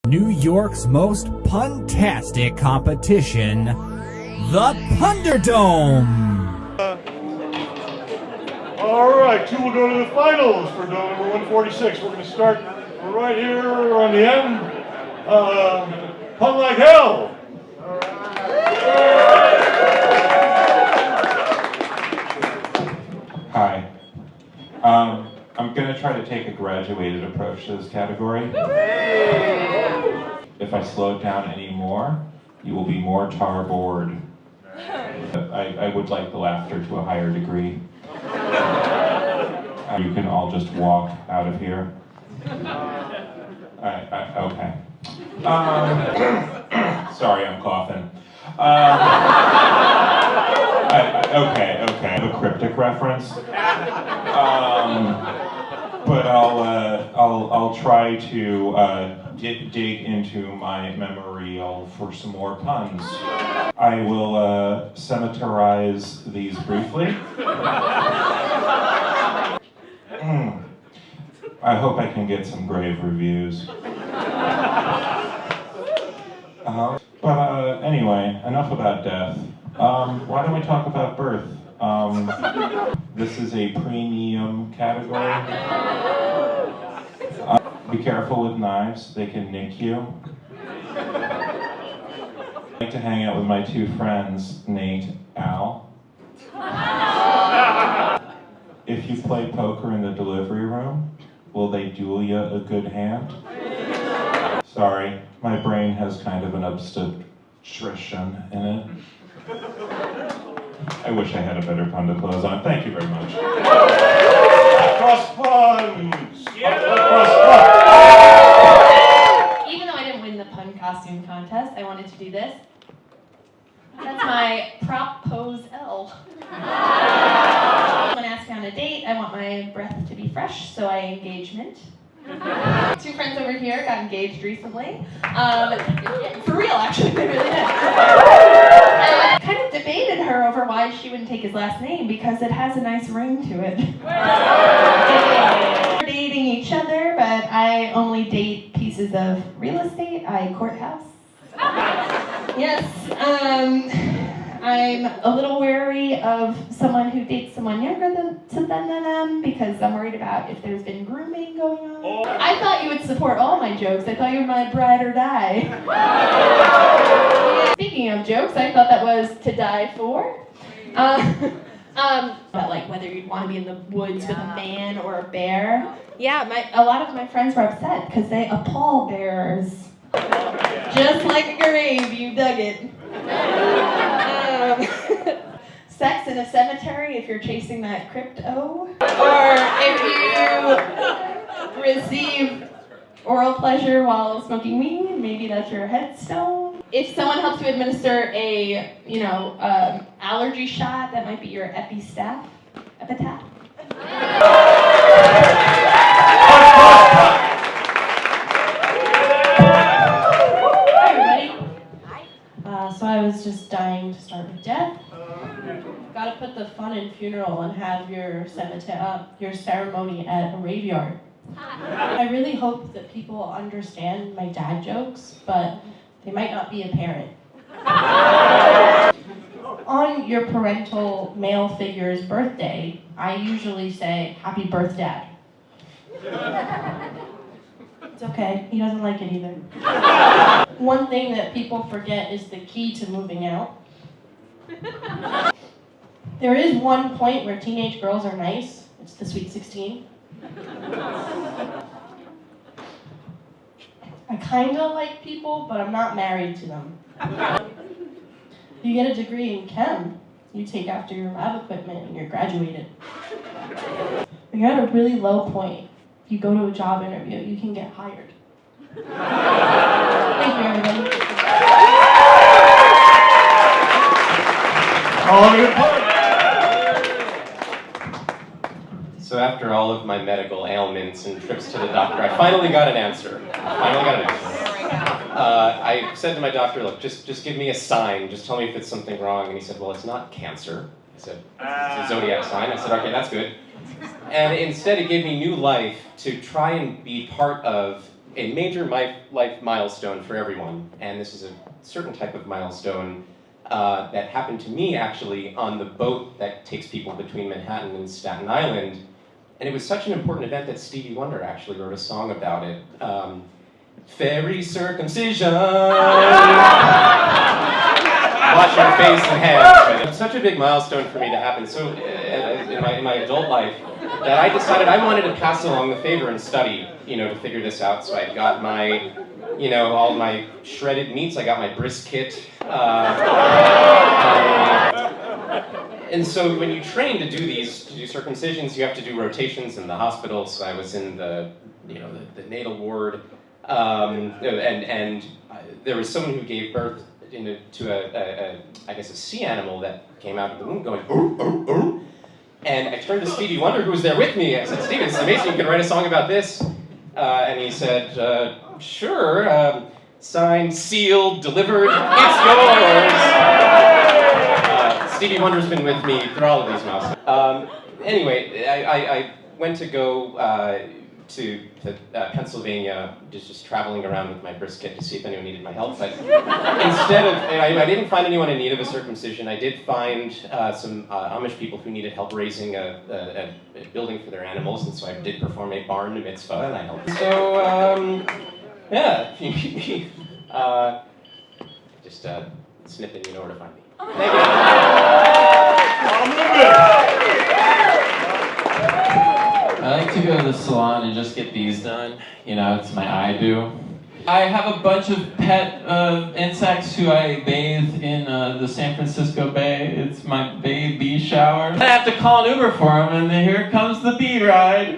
New York's most puntastic competition, the PUNDERDOME. All right, two will go to the finals for dome number 146. We're going to start right here on the end. Pun like hell. Hi. I'm going to try to take a graduated approach to this category. If I slow it down any more, you will be more tar-bored. I would like the laughter to a higher degree. You can all just walk out of here. Okay. Sorry, I'm coughing. Okay. I have a cryptic reference. But I'll try to dig into my memory for some more puns. I will cemeterize these briefly. I hope I can get some grave reviews. But anyway, enough about death. Why don't we talk about birth? This is a premium category. Be careful with knives, they can nick you. I like to hang out with my two friends, Nate, Al. If you play poker in the delivery room, will they duel you a good hand? Sorry, my brain has kind of an obstetrician in it. I wish I had a better pun to close on. Thank you very much. Cross puns! Even though I didn't win the pun costume contest, I wanted to do this. That's my prop pose L. When asked on a date, I want my breath to be fresh, so I engagement. Two friends over here got engaged recently. For real, actually, they really did. I kind of debated her over why she wouldn't take his last name because it has a nice ring to it. We're dating each other, but I only date pieces of real estate. I courthouse. Yes, I'm a little wary of someone who dates someone younger than them because I'm worried about if there's been grooming going on. I thought you would support all my jokes. I thought you were my bride or die. Speaking of jokes, I thought that was to die for. But like whether you'd want to be in the woods with a man or a bear. Yeah, a lot of my friends were upset because they appall bears. Just like a grave, you dug it. Sex in a cemetery if you're chasing that crypto. Or if you receive oral pleasure while smoking weed, maybe that's your headstone. If someone helps you administer a, allergy shot, that might be your epitaph. So I was just dying to start with death. Gotta put the fun in funeral and have your ceremony at a graveyard. I really hope that people understand my dad jokes, but they might not be apparent. On your parental male figure's birthday, I usually say, "Happy birth, Dad." It's okay, he doesn't like it either. One thing that people forget is the key to moving out. There is one point where teenage girls are nice. It's the Sweet 16. I kinda like people, but I'm not married to them. You get a degree in chem, you take after your lab equipment and you're graduated. When you're at a really low point, you go to a job interview, you can get hired. Thank you, everybody. So after all of my medical ailments and trips to the doctor, I finally got an answer. I said to my doctor, look, just give me a sign, just tell me if it's something wrong. And he said, well, it's not cancer. I said, it's a zodiac sign. I said, okay, that's good. And instead it gave me new life to try and be part of a major life milestone for everyone, and this is a certain type of milestone that happened to me actually on the boat that takes people between Manhattan and Staten Island. And it was such an important event that Stevie Wonder actually wrote a song about it. Ferry circumcision. Wash your face and hands. It was such a big milestone for me to happen. So in my adult life, that I decided I wanted to pass along the favor and study, to figure this out. So I got my, all my shredded meats. I got my brisket. And so when you train to do circumcisions, you have to do rotations in the hospital. So I was in the natal ward, and there was someone who gave birth to I guess a sea animal that came out of the womb going, "Oh, oh, oh." And I turned to Stevie Wonder, who was there with me. I said, "Stevie, it's amazing, you can write a song about this." And he said, "Sure, signed, sealed, delivered, it's yours." Stevie Wonder's been with me through all of these milestones. Anyway, I went to go to Pennsylvania, just traveling around with my brisket to see if anyone needed my help. But instead of, I didn't find anyone in need of a circumcision. I did find some Amish people who needed help raising a building for their animals, and so I did perform a barn mitzvah, and I helped. So, yeah, if you need me, just snip it, you know where to find me. Thank you. I like to go to the salon and just get these done. It's my eye do. I have a bunch of pet insects who I bathe in the San Francisco Bay. It's my bee shower. I have to call an Uber for them, and then here comes the bee ride.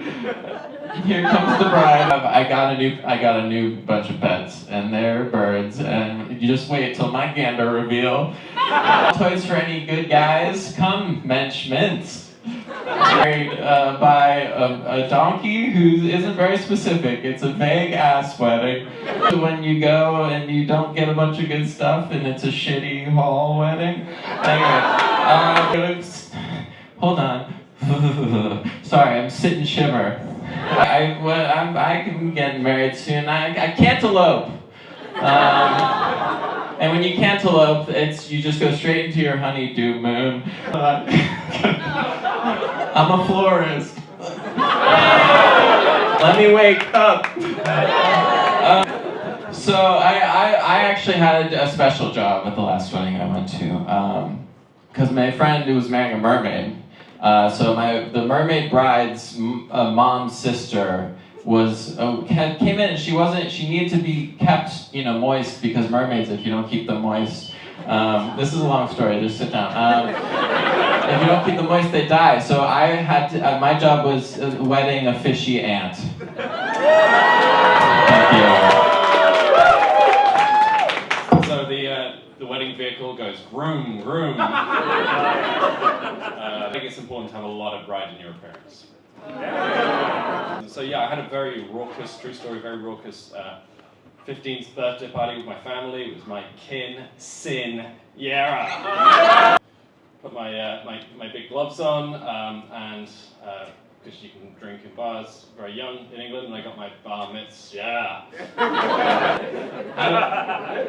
Here comes the bride. I got a new bunch of pets, and they're birds. And you just wait till my gander reveal. Toys for any good guys? Come, mensch mints. Married by a donkey who isn't very specific. It's a vague ass wedding. When you go and you don't get a bunch of good stuff and it's a shitty hall wedding. Anyway, hold on. Sorry, I'm sitting shimmer. I'm getting married soon. I cantaloupe. And when you cantaloupe, you just go straight into your honeydew moon. I'm a florist. Let me wake up. So I actually had a special job at the last wedding I went to, because my friend who was marrying a mermaid. So the mermaid bride's mom's sister came in, and she needed to be kept, moist, because mermaids, if you don't keep them moist, this is a long story, just sit down. If you don't keep them moist, they die. So I had to, my job was wedding a fishy ant. Thank you. So the wedding vehicle goes vroom, vroom. I think it's important to have a lot of bride in your appearance. So yeah, I had a very raucous, true story, very raucous 15th birthday party with my family. It was my sin, yeah. Put my big gloves on, and because you can drink in bars very young in England, and I got my bar mitts, yeah.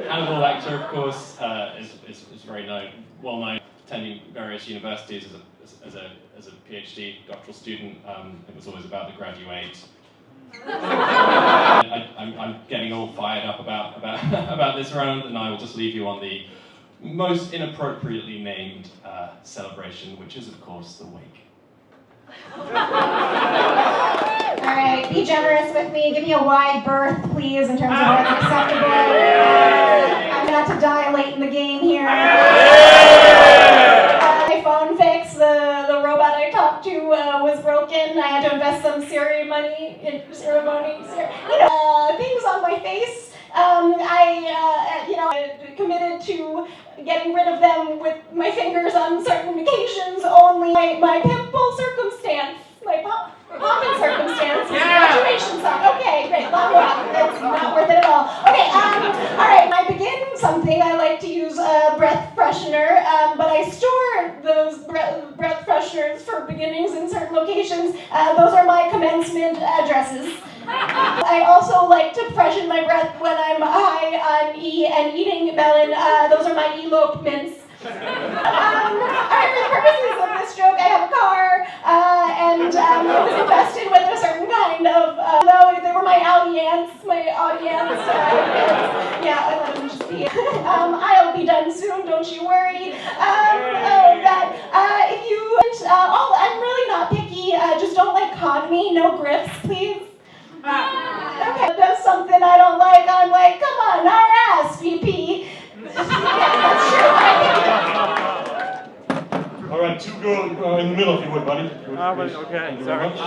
Hannibal Lecter, of course, is very well known, attending various universities as a PhD doctoral student. It was always about the graduate. I'm getting all fired up about this round, and I will just leave you on the most inappropriately named celebration, which is, of course, the wake. All right, be generous with me. Give me a wide berth, please, in terms of what's acceptable. I'm going to have to dilate in the game here. My phone fixed. The robot I talked to was broken. I had to invest some ceremony, things on my face. I committed to getting rid of them with my fingers on certain occasions only. My pimple circumstance, my poppin' circumstance, graduation song. Okay, great, long walk. That's not worth it at all. Okay, all right. When I begin something, I like to use a breath freshener, but I store those breath fresheners for beginnings in certain locations. Those are my commencement addresses. I also like to freshen my breath when I'm high on E and eating melon. Those are my elopements. Alright, for the purposes of this joke, I have a car, and it was invested with a certain kind of, though they were my audience, yeah, I let them just be. I'll be done soon, don't you worry. If you, I'm really not picky, just don't cod me, no grifts, please. Okay, does something I don't like, I'm like, come on, our ass, VP. Yeah, that's true. All right, two go in the middle if you would, buddy. Okay, Thank you sorry. very much.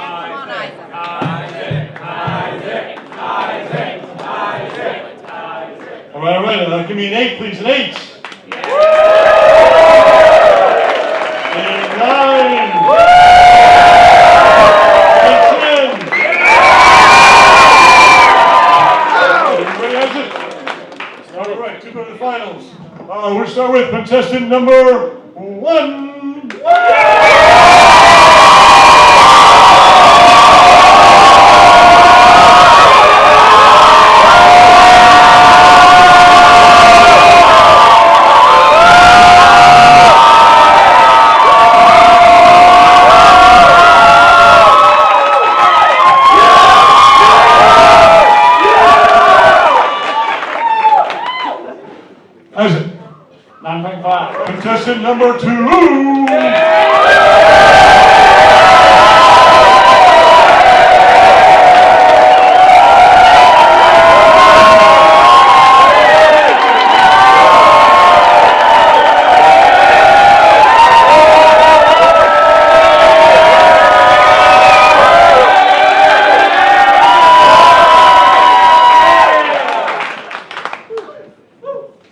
All right, give me an 8, please, an 8. A 9. A 10. Everybody has it? All right, two go to the finals. We'll start with contestant number 1. How's it? 9.5. Contestant number 2.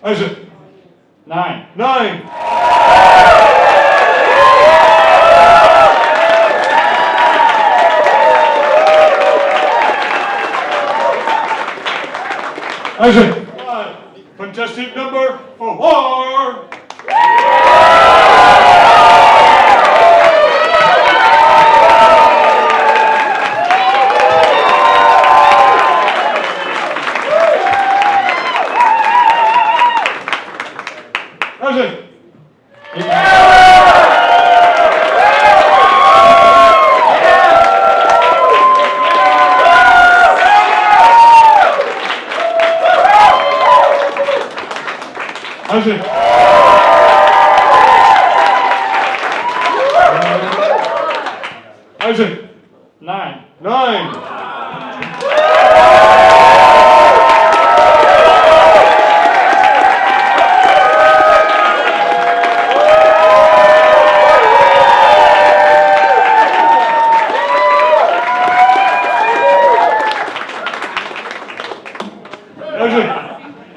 How's it? 9. 9. Isaac. Contestant number 4. Isaac. Isaac. Isaac. 9. 9. Isaac.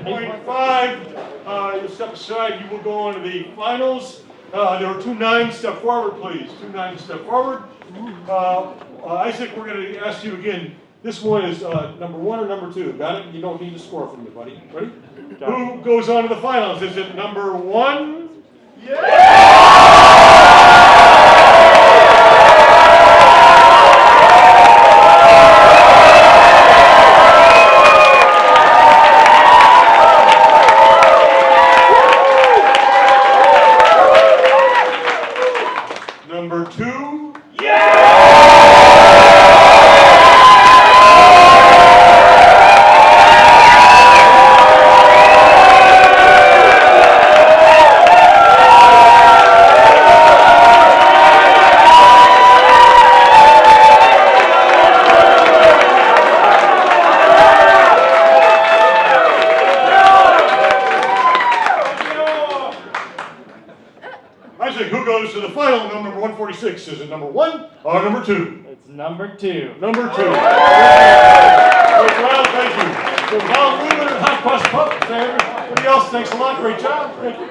8.5. You step aside, you will go on to the finals. There were 2 9s. Step forward, please. 2 9s. Step forward. Isaac, we're going to ask you again. This one is number 1 or number 2. Got it? You don't need to score from me, buddy. Ready? Who goes on to the finals? Is it number 1? Number 2? Isaac, who goes to the final number 146? Is it number 1 or number 2? It's number 2. Number 2. Well, thank you. So, Val Newman and Hot Cross Pup. Everybody else, thanks a lot. Great job. Thank you.